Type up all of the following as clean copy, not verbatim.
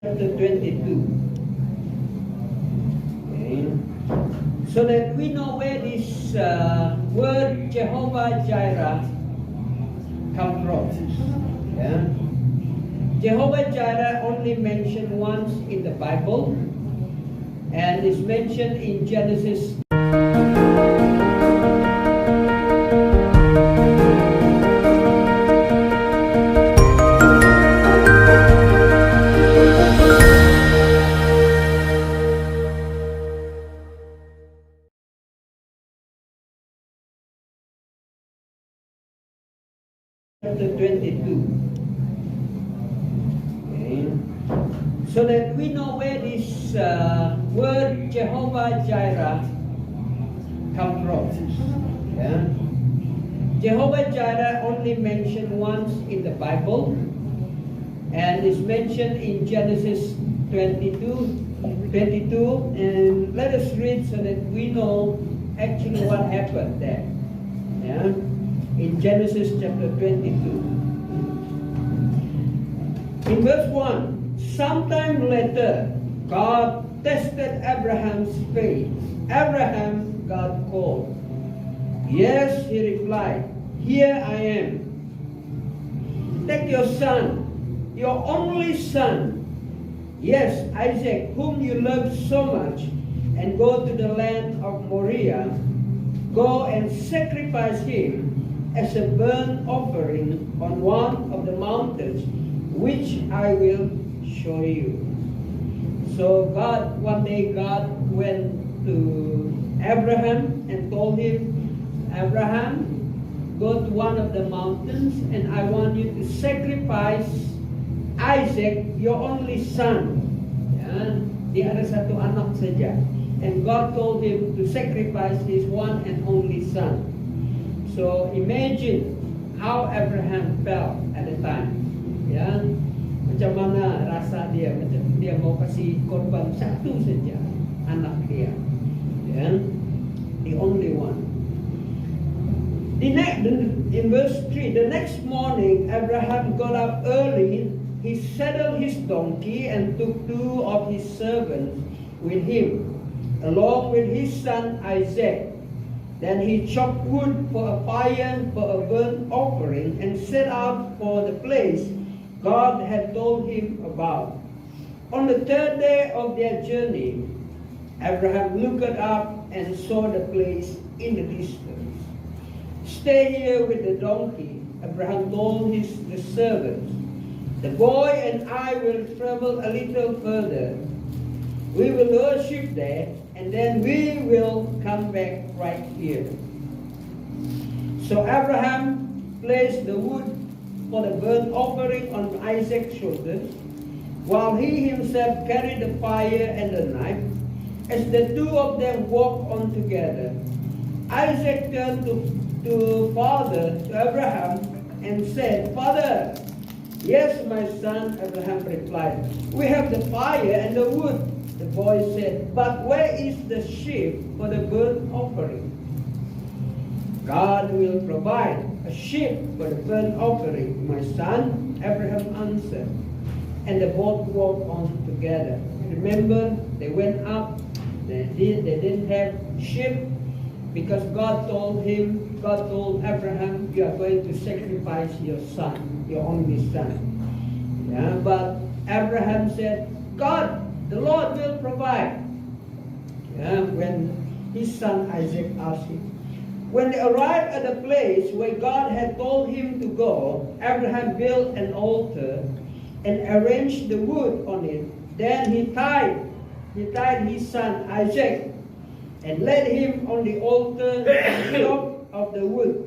chapter 22. Okay. So that we know where this word Jehovah Jireh come from. Yeah. Jehovah Jireh only mentioned once in the Bible and is mentioned in Genesis. Chapter 22. Okay. So that we know where this word Jehovah Jireh come from. Yeah. Jehovah Jireh only mentioned once in the Bible and is mentioned in Genesis 22. And let us read so that we know actually what happened there. Yeah. In Genesis chapter 22. In verse 1, sometime later, God tested Abraham's faith. Abraham, God called. Yes, he replied, here I am. Take your son, your only son, yes, Isaac, whom you love so much, and go to the land of Moriah. Go and sacrifice him as a burnt offering on one of the mountains, which I will show you. So one day God went to Abraham and told him, Abraham, go to one of the mountains and I want you to sacrifice Isaac, your only son. Yan. Dia ada satu anak saja. And God told him to sacrifice his one and only son. So imagine how Abraham felt at the time. Ya, macam mana rasa dia, macam dia mau kasih korban satu saja anak dia. Ya, the only one. In verse 3, the next morning Abraham got up early. He saddled his donkey and took two of his servants with him, along with his son Isaac. Then he chopped wood for a fire for a burnt offering and set out for the place God had told him about. On the third day of their journey, Abraham looked up and saw the place in the distance. Stay here with the donkey, Abraham told the servants. The boy and I will travel a little further. We will worship there, and then we will come back right here. So Abraham placed the wood for the burnt offering on Isaac's shoulders, while he himself carried the fire and the knife. As the two of them walked on together, Isaac turned to Abraham, and said, Father. Yes, my son, Abraham replied. We have the fire and the wood. The boy said, but where is the sheep for the burnt offering? God will provide a sheep for the burnt offering, my son, Abraham answered. And they both walked on together. Remember, they went up, they didn't have sheep, because God told Abraham, you are going to sacrifice your son, your only son. Yeah, but Abraham said, God, the Lord will provide. Yeah, when his son Isaac asked him. When they arrived at the place where God had told him to go, Abraham built an altar and arranged the wood on it. Then he tied his son Isaac and laid him on the altar on top of the wood.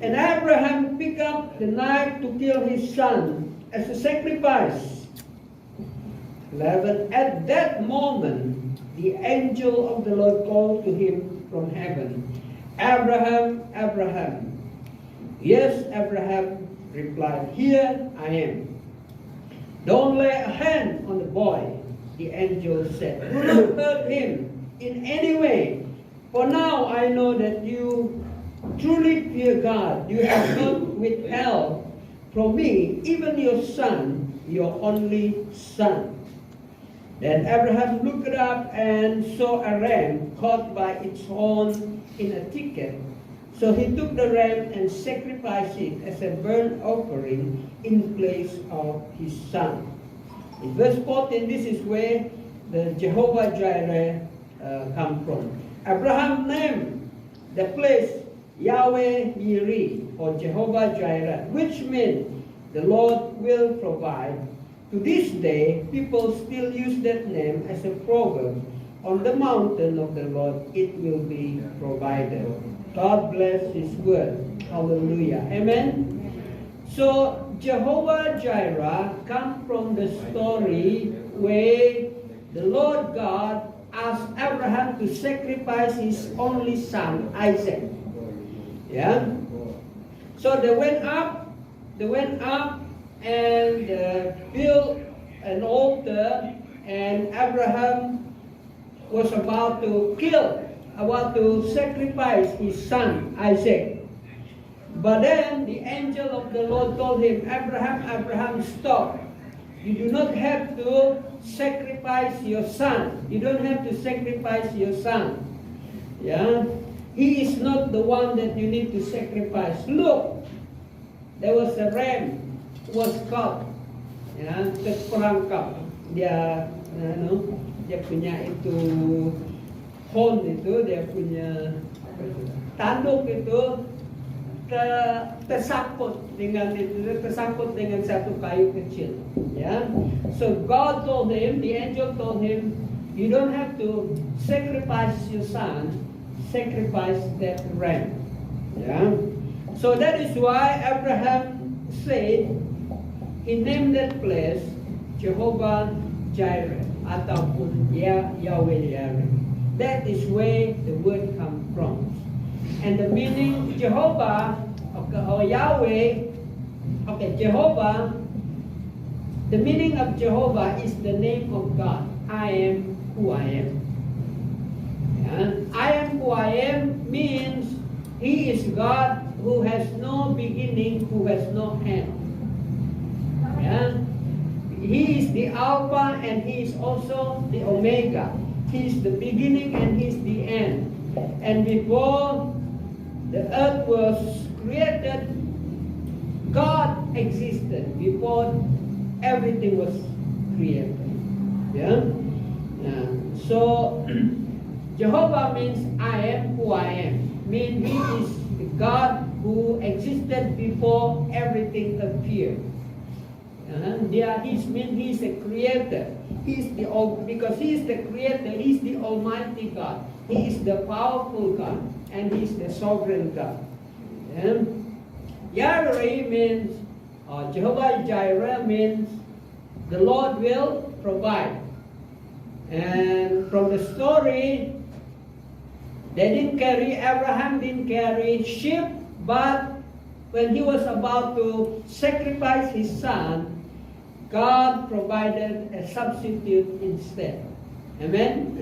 And Abraham picked up the knife to kill his son as a sacrifice. 11. At that moment, the angel of the Lord called to him from heaven, Abraham, Abraham. Yes, Abraham replied, here I am. Don't lay a hand on the boy, the angel said. Do not hurt him in any way. For now I know that you truly fear God. You have not withheld from me even your son, your only son. Then Abraham looked up and saw a ram caught by its horn in a thicket. So he took the ram and sacrificed it as a burnt offering in place of his son. In verse 14, this is where the Jehovah Jireh come from. Abraham named the place Yahweh Yireh, or Jehovah Jireh, which means the Lord will provide. To this day, people still use that name as a proverb. On the mountain of the Lord, it will be provided. God bless His word. Hallelujah. Amen. So, Jehovah Jireh comes from the story where the Lord God asked Abraham to sacrifice his only son, Isaac. Yeah. So they went up and built an altar, and Abraham was about to sacrifice his son, Isaac. But then the angel of the Lord told him, Abraham, stop. You do not have to sacrifice your son. You don't have to sacrifice your son. Yeah? He is not the one that you need to sacrifice. Look, there was a ram was caught. Ya, terperangkap. Dia punya itu horn itu, dia punya tanduk itu tersangkut dengan satu kayu kecil. Ya. So God told him, the angel told him, you don't have to sacrifice your son, sacrifice that ram. Yeah. So that is why Abraham said, he named that place Jehovah Jireh ataupun Yahweh Jireh. That is where the word comes from. And the meaning Jehovah or Yahweh, Jehovah, the meaning of Jehovah is the name of God. I am who I am. Yeah? I am who I am means He is God who has no beginning, who has no end. Yeah? He is the Alpha and He is also the Omega. He is the beginning and He is the end. And before the earth was created, God existed before everything was created. Yeah? So Jehovah means I am who I am. Means He is the God who existed before everything appeared. He is a creator. Because He is the creator, He is the Almighty God. He is the powerful God, and He is the sovereign God. Yahweh means, Jehovah Jireh means the Lord will provide. And from the story, Abraham didn't carry sheep, but when he was about to sacrifice his son, God provided a substitute instead. Amen?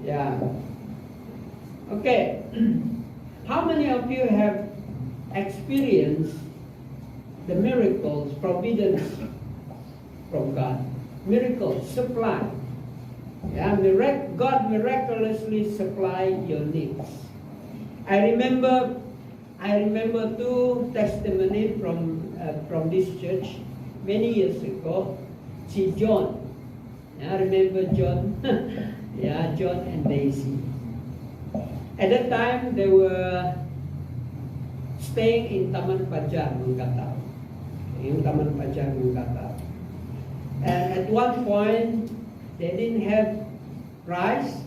Yeah. Okay. How many of you have experienced the miracles, providence from God? Miracles, supply. Yeah, God miraculously supply your needs. I remember two testimonies from this church many years ago. See John. Yeah, remember John? Yeah, John and Daisy. At that time, they were staying in Taman Pajar, Mangkatao. In Taman Pajar, Mangkatao. And at one point, they didn't have rice,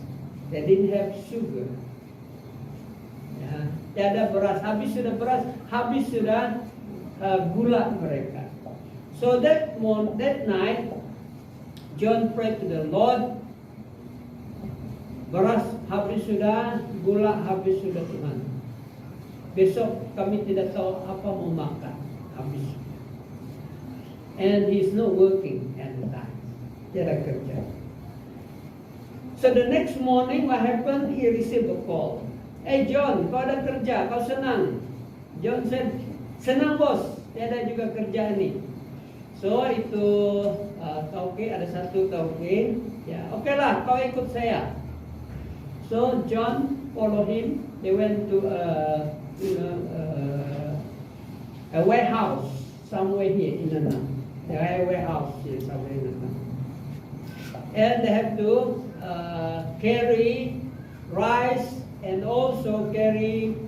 they didn't have sugar. Ya, tiada beras, habis sudah beras, habis sudah gula mereka. So that night, John prayed to the Lord, beras habis sudah, gula habis sudah Tuhan. Besok kami tidak tahu apa mau makan, habis. And he's not working at the time. Tiada kerja. So the next morning, what happened? He received a call. Hey John, kau ada kerja, kau senang? John said, senang bos, tiada juga kerja ini. So itu tauke, ada satu tauke. Ya, okay lah, kau ikut saya. So John follow him. They went to a warehouse somewhere here in Nanang. They have a warehouse here somewhere in Nanang. And they have to carry rice and also carry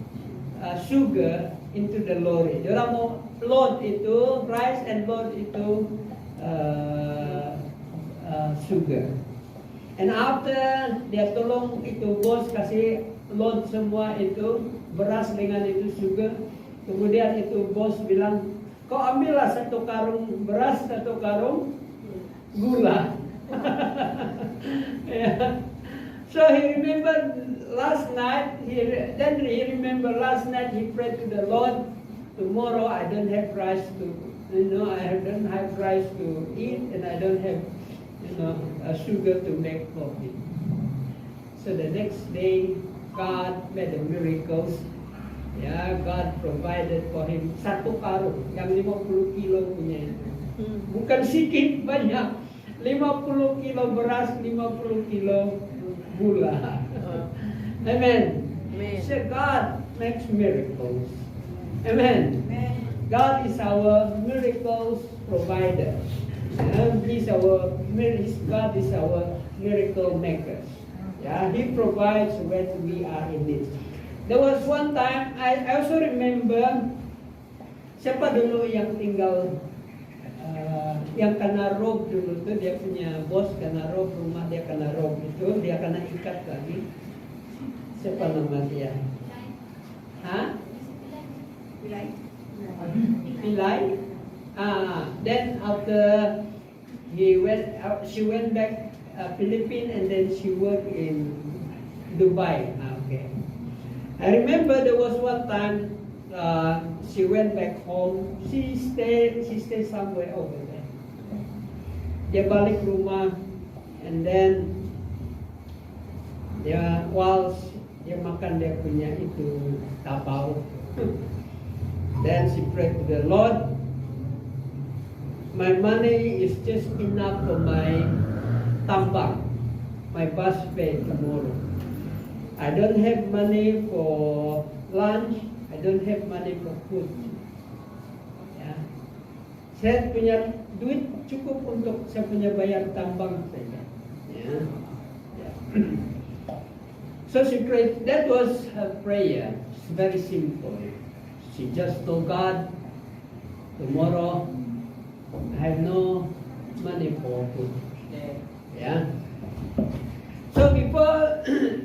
sugar into the lorry. Diorang mau load itu rice and load itu sugar. And after dia tolong itu bos kasih load semua itu beras dengan itu sugar, kemudian itu bos bilang, kau ambillah satu karung beras, satu karung gula. Yeah. So he remembered last night, he remembered last night he prayed to the Lord, tomorrow I don't have rice to, I don't have rice to eat and I don't have, sugar to make coffee. So the next day, God made the miracles. Yeah, God provided for him satu karung, yang 50 kilo punya itu. Bukan sedikit, banyak. 50 kilo beras, 50 kilo gula. Amen. So God makes miracles. Amen. God is our miracles provider. And God is our miracle maker. Yeah, He provides when we are in need. There was one time, I also remember, siapa dulu yang tinggal, yang kena rob dulu tuh, dia punya bos kena rob, rumah dia kena rob itu, dia kena ikat lagi. Siapa nama dia? Hah? Pilai? Then after she went back Philippines and then she worked in Dubai. Okay. I remember there was one time she went back home. She stayed somewhere over there. Dia balik rumah and then while dia makan dia punya itu tapau. Then she prayed to the Lord. My money is just enough for my tambang, my bus fare tomorrow. I don't have money for lunch. I don't have money for food. Ya. Saya punya duit cukup untuk saya punya bayar tambang saja. Ya. Ya. So she prayed. That was her prayer. It's very simple. She just told God, tomorrow I have no money for food. Yeah. So before